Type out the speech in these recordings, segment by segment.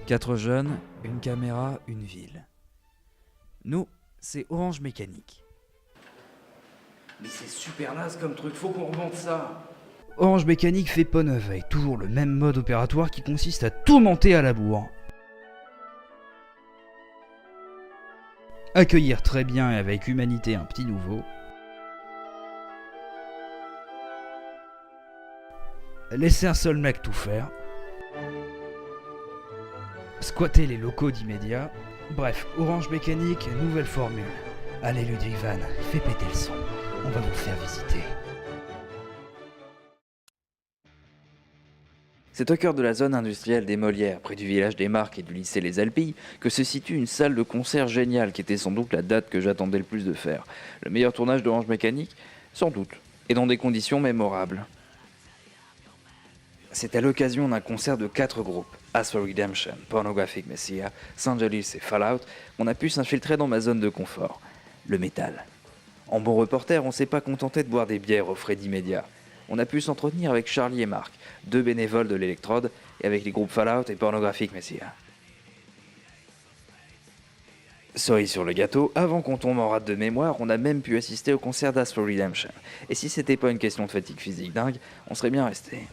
4 jeunes, une caméra, une ville. Nous, c'est Orange Mécanique. Mais c'est super naze comme truc, faut qu'on remonte ça. Orange Mécanique fait peau neuve avec toujours le même mode opératoire qui consiste à tout monter à la bourre. Accueillir très bien et avec humanité un petit nouveau. Laisser un seul mec tout faire. Squatter les locaux d'immédiat. Bref, Orange Mécanique, nouvelle formule. Allez Ludwig Van, fais péter le son. On va vous faire visiter. C'est au cœur de la zone industrielle des Molières, près du village des Marques et du lycée Les Alpilles, que se situe une salle de concert géniale qui était sans doute la date que j'attendais le plus de faire. Le meilleur tournage d'Orange Mécanique? Sans doute, et dans des conditions mémorables. C'est à l'occasion d'un concert de 4 groupes, As for Redemption, Pornographic Messiah, Sangelis et Fallout, qu'on a pu s'infiltrer dans ma zone de confort, le métal. En bon reporter, on s'est pas contenté de boire des bières au frais d'immédiat. On a pu s'entretenir avec Charlie et Marc, 2 bénévoles de l'Electrode, et avec les groupes Fallout et Pornographic Messiah. Cerise sur le gâteau, avant qu'on tombe en rate de mémoire, on a même pu assister au concert d'As for Redemption. Et si c'était pas une question de fatigue physique dingue, on serait bien resté.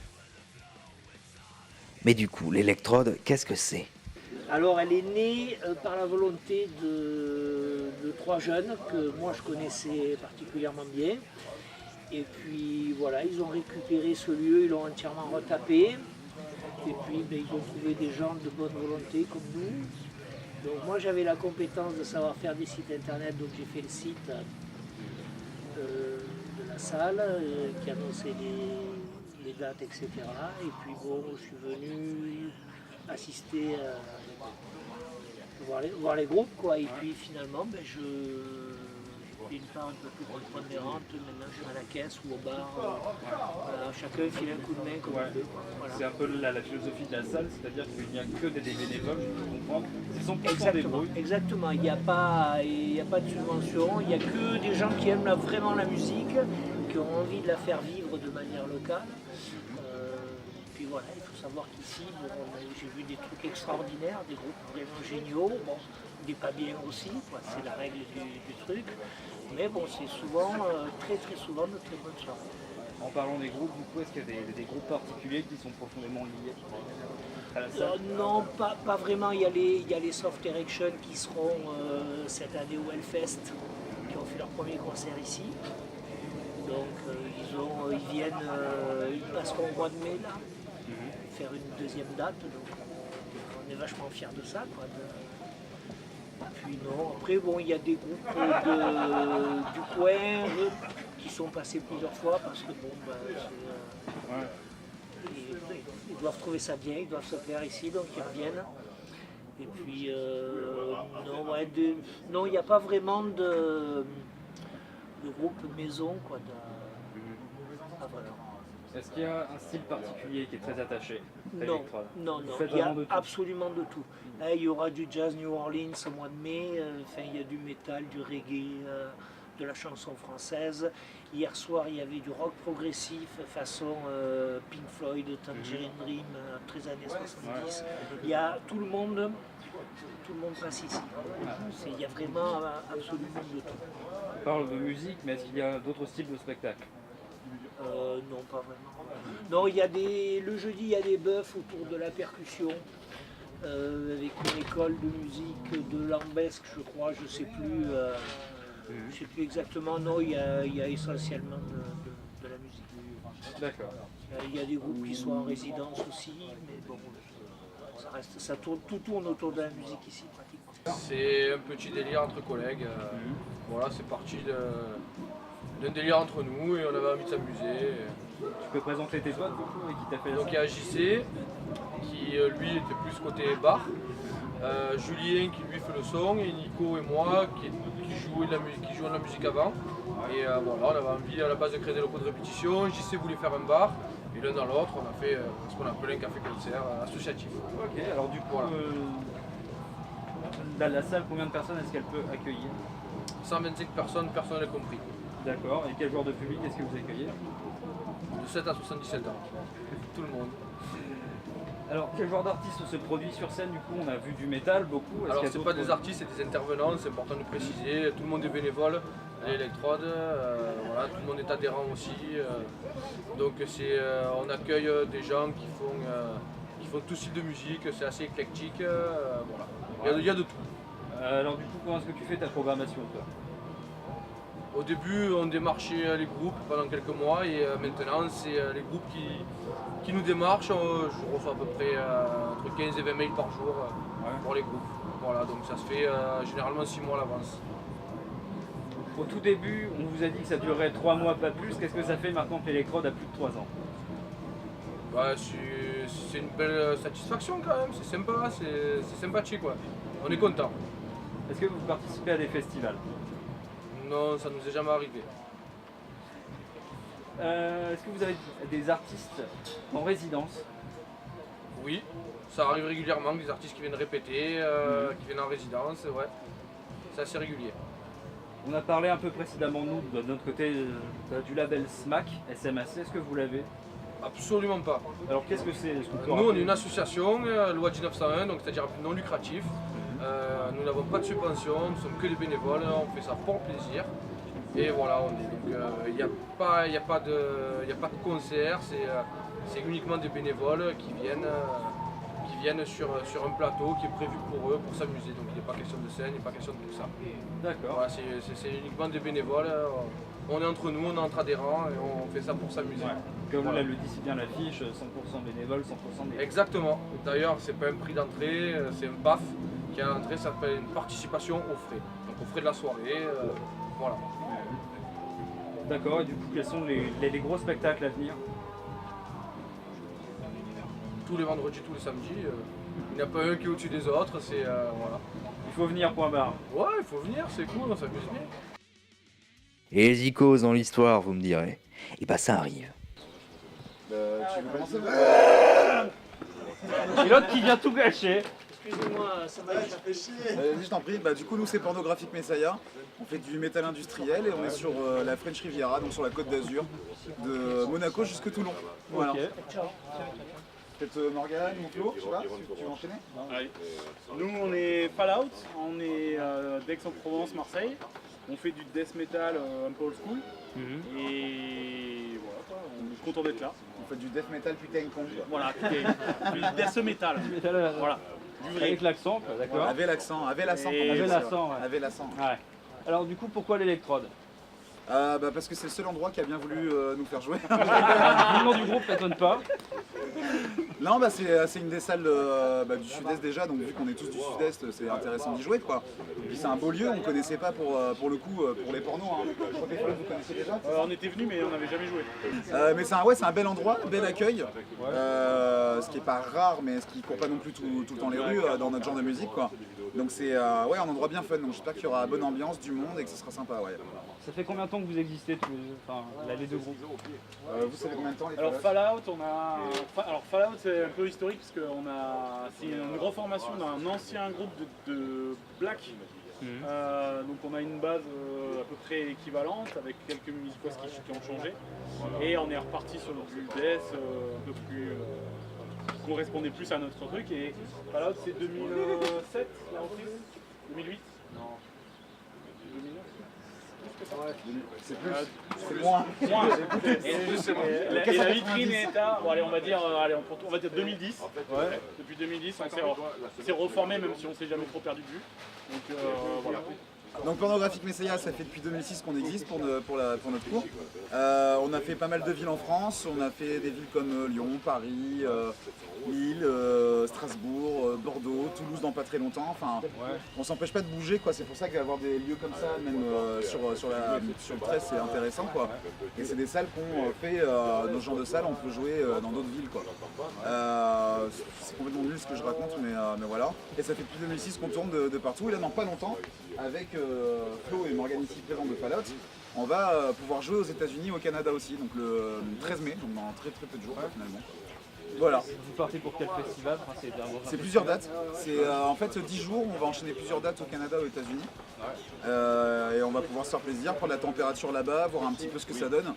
Mais du coup, l'Electrode, qu'est-ce que c'est? Alors elle est née par la volonté de 3 jeunes que moi je connaissais particulièrement bien. Et puis voilà, ils ont récupéré ce lieu, ils l'ont entièrement retapé. Et puis ils ont trouvé des gens de bonne volonté comme nous. Donc moi j'avais la compétence de savoir faire des sites internet, donc j'ai fait le site de la salle qui annonçait les dates, etc. Et puis bon, je suis venu assister, voir les groupes, quoi. Et puis finalement, je fais une part un peu plus prépondérante. Maintenant, je suis à la caisse ou au bar. Voilà, chacun file un coup de main comme il veut. Voilà. C'est un peu la philosophie de la salle, c'est-à-dire qu'il n'y a que des bénévoles, je peux comprendre. C'est 100% Exactement, exactement. Il n'y a pas de subvention, il n'y a que des gens qui aiment vraiment la musique, qui ont envie de la faire vivre de manière locale. Puis voilà, il faut savoir qu'ici, j'ai vu des trucs extraordinaires, des groupes vraiment géniaux, bon, des pas bien aussi, c'est la règle du truc. Mais bon, c'est souvent, très très souvent, de très bonnes soirées. En parlant des groupes, du coup, est-ce qu'il y a des groupes particuliers qui sont profondément liés à la salle? Non, pas vraiment. Il y a les Soft Erection qui seront cette année au Hellfest, qui ont fait leur premier concert ici. Donc ils viennent, ils passeront au mois de mai là, faire une deuxième date. Donc on est vachement fiers de ça, quoi. Puis non, après bon, il y a des groupes du coin qui sont passés plusieurs fois parce que bon, ils doivent trouver ça bien, ils doivent se plaire ici, donc ils reviennent. Et puis non, il n'y a pas vraiment de groupe maison, quoi. Ah, voilà. Est-ce qu'il y a un style particulier qui est très attaché à Non, l'Electrode? non, Vous faites il y a vraiment de tout? absolument de tout. Là, il y aura du jazz New Orleans au mois de mai, il y a du métal, du reggae, de la chanson française. Hier soir, il y avait du rock progressif façon Pink Floyd, Tangerine Dream, 13 années 70. Il y a tout le monde passe ici. Il y a vraiment absolument de tout. On parle de musique, mais est-ce qu'il y a d'autres styles de spectacle? Non, pas vraiment. Non, le jeudi, il y a des bœufs autour de la percussion, avec une école de musique de Lambesque, je crois, je sais plus exactement. Non, il y a essentiellement de la musique. D'accord. Il y a des groupes qui sont en résidence aussi, mais bon, tout tourne autour de la musique ici, pratiquement. C'est un petit délire entre collègues. Voilà, c'est parti d'un délire entre nous et on avait envie de s'amuser. Tu peux présenter tes potes, du coup, et qui t'a fait la Donc il y salle? a JC qui lui était plus côté bar, Julien qui lui fait le son et Nico et moi qui jouaient de la musique avant. Et voilà, on avait envie à la base de créer des locaux de répétition. JC voulait faire un bar et l'un dans l'autre on a fait ce qu'on appelle un café-concert associatif. Ok, alors du coup, Voilà. dans la salle, combien de personnes est-ce qu'elle peut accueillir? 125 personnes, personnel compris. D'accord, et quel genre de public est-ce que vous accueillez? De 7 à 77 ans. Tout le monde. Alors, quel genre d'artiste se produit sur scène? Du coup, on a vu du métal beaucoup. Est-ce Alors qu'il y a c'est pas d'autres- des artistes, c'est des intervenants, c'est important de préciser. Tout le monde est bénévole à l'électrode, voilà, tout le monde est adhérent aussi. Donc on accueille des gens qui font tout style de musique, c'est assez éclectique. Voilà. Il y a de tout. Alors, du coup, comment est-ce que tu fais ta programmation, toi? Au début, on démarchait les groupes pendant quelques mois et maintenant, c'est les groupes qui nous démarchent. Je reçois à peu près entre 15 et 20 mails par jour pour les groupes. Voilà, donc ça se fait généralement 6 mois à l'avance. Au tout début, on vous a dit que ça durerait 3 mois, pas plus. Qu'est-ce que ça fait maintenant que l'électrode a plus de 3 ans? Ouais, c'est une belle satisfaction quand même, c'est sympa, c'est sympathique quoi. On est content. Est-ce que vous participez à des festivals? Non, ça nous est jamais arrivé. Est-ce que vous avez des artistes en résidence? Oui, ça arrive régulièrement, des artistes qui viennent répéter, qui viennent en résidence, ouais. C'est assez régulier. On a parlé un peu précédemment, nous, de notre côté, du label SMAC, SMAC. Est-ce que vous l'avez? Absolument pas. Alors, qu'est-ce que c'est? Est-ce qu'on peut Nous, on rappeler? est une association, loi 1901, donc c'est-à-dire non lucratif. Nous n'avons pas de subvention, nous sommes que des bénévoles, on fait ça pour le plaisir. Et voilà, on est. Donc il n'y a pas de concert, c'est uniquement des bénévoles qui viennent sur un plateau qui est prévu pour eux, pour s'amuser. Donc il n'est pas question de scène, il n'est pas question de tout ça. D'accord. Voilà, c'est uniquement des bénévoles. On est entre nous, on est entre adhérents et on fait ça pour s'amuser. Ouais. Comme Voilà. le dit si bien l'affiche, 100% bénévole, 100% bénévole. Exactement. D'ailleurs, c'est pas un prix d'entrée, c'est un PAF qui est à l'entrée, ça s'appelle une participation aux frais. Donc aux frais de la soirée, voilà. D'accord, et du coup, quels sont les gros spectacles à venir? Tous les vendredis, tous les samedis, il n'y a pas un qui est au-dessus des autres, c'est voilà. Il faut venir, point barre. Ouais, il faut venir, c'est cool, on s'amuse bien. Et les icônes dans l'histoire, vous me direz. Et bah ça arrive. Tu veux commencer Et l'autre qui vient tout gâcher. Excusez-moi, ça m'a échappé. Vas-y, je t'en prie. Du coup, nous, c'est Pornographic Messiah. On fait du métal industriel et on est sur la French Riviera, donc sur la côte d'Azur, de Monaco jusque Toulon. Voilà. Ok. Peut-être Morgane ou Flo, je sais pas, tu veux enchaîner? Nous on est Fallout, on est d'Aix-en-Provence, Marseille. On fait du death metal un peu old school. Et voilà, quoi, on est content d'être là. On fait du death metal putain con. Voilà, du death metal. Voilà, du vrai. Avec l'accent, quoi, d'accord. Avec l'accent, avec l'accent. Et- comme on dit, Avec c'est l'accent, vrai. ouais. Avec l'accent. Ouais. Alors du coup, pourquoi l'électrode? Parce que c'est le seul endroit qui a bien voulu nous faire jouer. Le nom du groupe m'étonne pas. Non, c'est une des salles du sud-est déjà, donc vu qu'on est tous du sud-est, c'est intéressant d'y jouer quoi. Et puis c'est un beau lieu, on connaissait pas pour le coup pour les pornos. Hein. Je crois que les filles, vous connaissez déjà. On était venus mais on n'avait jamais joué. Mais c'est un bel endroit, bel accueil, ce qui est pas rare, mais ce qui court pas non plus tout le temps les rues dans notre genre de musique quoi. Donc c'est un endroit bien fun, donc j'espère qu'il y aura bonne ambiance, du monde et que ce sera sympa. Ouais. Ça fait combien de temps que vous existez tous les deux? Enfin, là, les deux groupes? Vous savez combien de temps les Alors Fallout Fallout c'est un peu historique parce que c'est une reformation d'un ancien groupe de black. Donc on a une base à peu près équivalente avec quelques musicos qui ont changé. Et on est reparti sur du death un peu plus qui correspondait plus à notre truc. Et Fallout c'est 2007 la reprise? 2008? Non. 2009? C'est plus, c'est moins. Moins. Et la vitrine est à, bon, allez, on va dire 2010. Depuis 2010, on s'est reformé même si on s'est jamais trop perdu de vue. Donc voilà. Donc Pornographic Messiah, ça fait depuis 2006 qu'on existe pour notre cours. On a fait pas mal de villes en France, on a fait des villes comme Lyon, Paris, Lille, Strasbourg, Bordeaux, Toulouse dans pas très longtemps. Enfin, on s'empêche pas de bouger quoi. C'est pour ça qu'avoir des lieux comme ça, même sur le trait, c'est intéressant quoi. Et c'est des salles qu'on fait, dans ce genre de salles, on peut jouer dans d'autres villes quoi. C'est complètement nul ce que je raconte, mais voilà. Et ça fait depuis 2006 qu'on tourne de partout. Et là, dans pas longtemps, avec Flo et Morgane ici présents de Fallout, on va pouvoir jouer aux États-Unis et au Canada aussi, donc le 13 mai, donc dans très peu de jours finalement. Voilà. Vous partez pour quel festival? Enfin, C'est plusieurs dates. C'est en fait 10 jours, on va enchaîner plusieurs dates au Canada, aux États-Unis. Et on va pouvoir se faire plaisir, prendre la température là-bas, voir un petit peu ce que ça donne.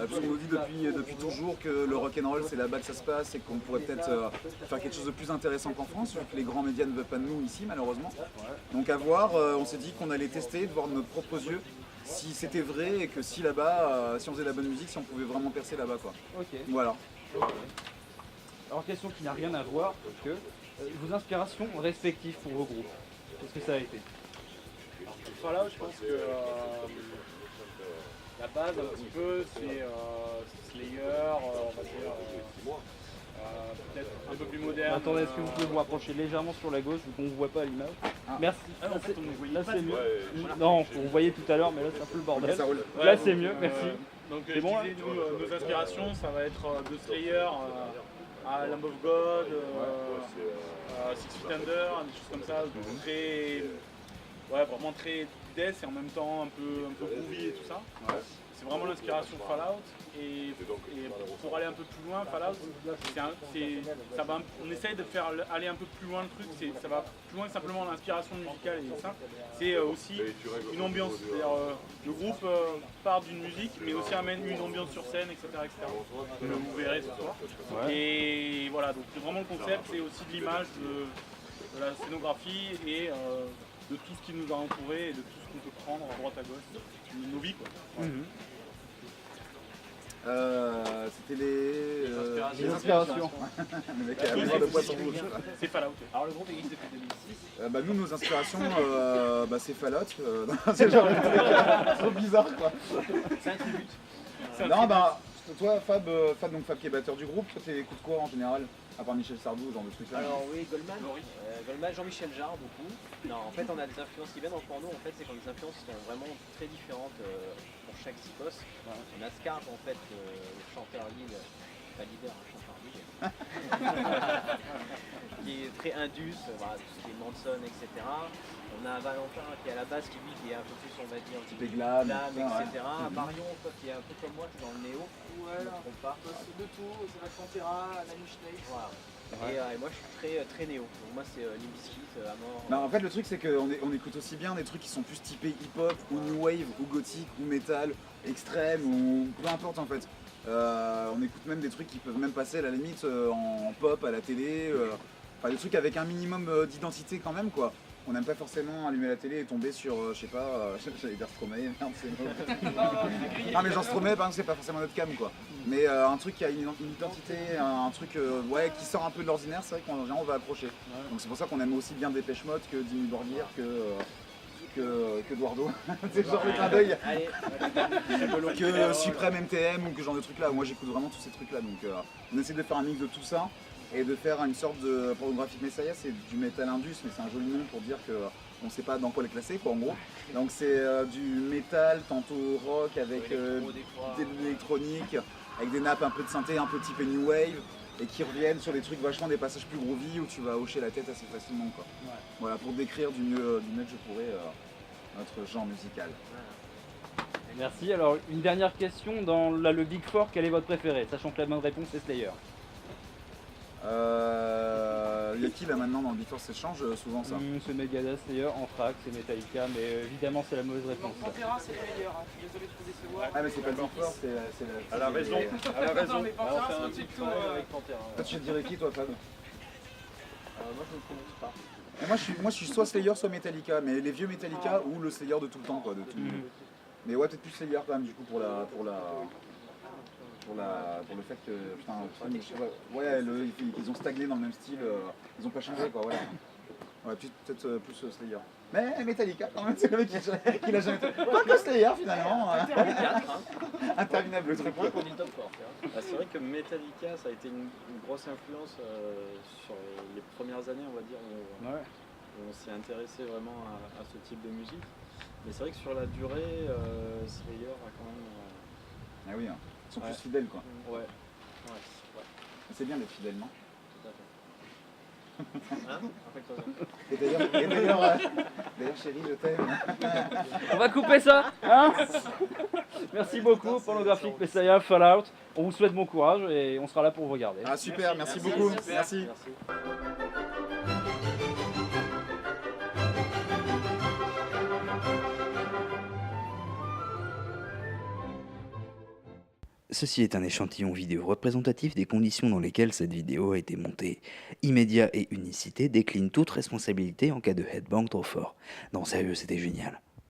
Puisqu'on nous dit depuis toujours que le rock'n'roll c'est là-bas que ça se passe et qu'on pourrait peut-être faire quelque chose de plus intéressant qu'en France, vu que les grands médias ne veulent pas de nous ici malheureusement. Donc à voir, on s'est dit qu'on allait tester, de voir de nos propres yeux si c'était vrai et que si là-bas, si on faisait de la bonne musique, si on pouvait vraiment percer là-bas quoi. Ok. Voilà. Alors question qui n'a rien à voir, que vos inspirations respectives pour vos groupes, qu'est-ce que ça a été? Fallout, je pense que la base un petit peu c'est Slayer, on va dire peut-être un peu plus moderne. Attendez, est-ce que vous pouvez vous rapprocher légèrement sur la gauche vu qu'on ne vous voit pas à l'image? Merci. Ah non, en fait, on ne voyait Là pas. c'est mieux. Non, on vous voyait tout à l'heure, mais là c'est un peu le bordel. Ça roule. Là c'est mieux, merci. Donc C'est je bon, disais, nous, nos inspirations, ça va être de Slayer à Lamb of God, Six Feet Under, des choses comme ça, donc très, vraiment très death et en même temps un peu groovy et tout ça. C'est vraiment l'inspiration Fallout et pour aller un peu plus loin, Fallout, on essaye de faire aller un peu plus loin le truc, ça va plus loin que simplement l'inspiration musicale et ça. C'est aussi une ambiance, c'est-à-dire le groupe part d'une musique mais aussi amène une ambiance sur scène, etc. Que vous verrez ce soir. Et voilà, donc vraiment le concept c'est aussi de l'image, de la scénographie et de tout ce qui nous a entourés et de tout ce qu'on peut prendre à droite à gauche, de nos vies quoi. C'était les inspirations. Le mec a besoin de poisson rouge. C'est Fallout. Alors le groupe existe depuis 2006. Nous, nos inspirations, c'est Fallout. C'est genre trop bizarre quoi. C'est un tribute. Non, toi, Fab qui est batteur du groupe, toi t'écoutes quoi en général? À part Michel Sardou, ce genre de trucs là. Alors oui, Goldman, Goldman, Jean-Michel Jarre beaucoup. Non, en fait on a des influences qui viennent en porno, en fait c'est quand les influences sont vraiment très différentes pour chaque psychos. On a Scarp en fait, le chanteur lead, pas leader, un chanteur lead, qui est très indus, voilà, tout ce qui est Manson, etc. On a Valentin qui est à la base qui lui qui est un peu plus on va dire Typé glam, etc. Marion toi, qui est un peu comme moi, qui est dans le néo. Ouais, Je me trompe pas. de tout, c'est la Pantera, la Schneider. Voilà. Et moi je suis très néo, donc moi c'est Limp Bizkit, à mort. Non, en fait le truc c'est qu'on écoute aussi bien des trucs qui sont plus typés hip-hop ou new wave ou gothique ou metal extrême ou peu importe en fait. On écoute même des trucs qui peuvent même passer à la limite en pop à la télé, enfin des trucs avec un minimum d'identité quand même quoi. On n'aime pas forcément allumer la télé et tomber sur, je sais pas, j'allais dire Stromae, merde c'est mauvais. Non mais genre Stromae par exemple c'est pas forcément notre cam quoi. Mais un truc qui a une identité, un truc qui sort un peu de l'ordinaire, c'est vrai qu'en général on va accrocher. Donc c'est pour ça qu'on aime aussi bien Dépêche Mode que Dimmu Borgir, que Eduardo. C'est genre le clin d'œil. Que Supreme MTM ou que genre de trucs là. Moi j'écoute vraiment tous ces trucs là. Donc on essaie de faire un mix de tout ça et de faire une sorte de Pornographic Messiah, c'est du metal indus, mais c'est un joli nom pour dire que on sait pas dans quoi les classer quoi en gros. Donc c'est du métal, tantôt rock avec de l'électronique, avec des nappes un peu de synthé, un peu typé new wave, et qui reviennent sur des trucs vachement des passages plus groovy où tu vas hocher la tête assez facilement quoi. Voilà pour décrire du mieux que je pourrais notre genre musical. Merci. Alors une dernière question, dans le Big Four, quel est votre préféré? Sachant que la bonne réponse c'est Slayer. Il y a qui là maintenant dans le Big Four? Ça change souvent ça. C'est Megadeth, Slayer, Anthrax, c'est Metallica, mais évidemment c'est la mauvaise réponse. Pantera, c'est le meilleur, hein. Je suis désolé de vous décevoir. Ah mais c'est pas le Big Four, c'est la... Elle a raison, elle a raison. Non, mais Pantera, c'est au-dessus de tout. Avec Pantera. Toi tu te dirais qui toi Fab? Moi je ne prononce pas. Et moi je suis soit Slayer soit Metallica, mais les vieux Metallica ou le Slayer de tout le temps quoi. Mais ouais peut-être plus Slayer quand même du coup pour le fait que ils ont stagné dans le même style, ils ont pas changé quoi voilà. Ouais peut-être plus Slayer. Mais Metallica quand même, c'est le mec qui l'a jamais fait. Pas que Slayer finalement. Interminable le truc. Pour du top fort. C'est vrai que Metallica ça a été une grosse influence sur les premières années on va dire où on s'est intéressé vraiment à ce type de musique. Mais c'est vrai que sur la durée, Slayer a quand même... Ah oui, hein. Ils sont plus fidèles quoi. Ouais. C'est bien d'être fidèle, non? Tout à fait. Et d'ailleurs, chérie, je t'aime. On va couper ça, hein? Merci beaucoup, Pornographic Messiah, Fallout. On vous souhaite bon courage et on sera là pour vous regarder. Ah super, merci beaucoup. Merci. Ceci est un échantillon vidéo représentatif des conditions dans lesquelles cette vidéo a été montée. Immédiat et Unicité déclinent toute responsabilité en cas de headbang trop fort. Non, sérieux, c'était génial.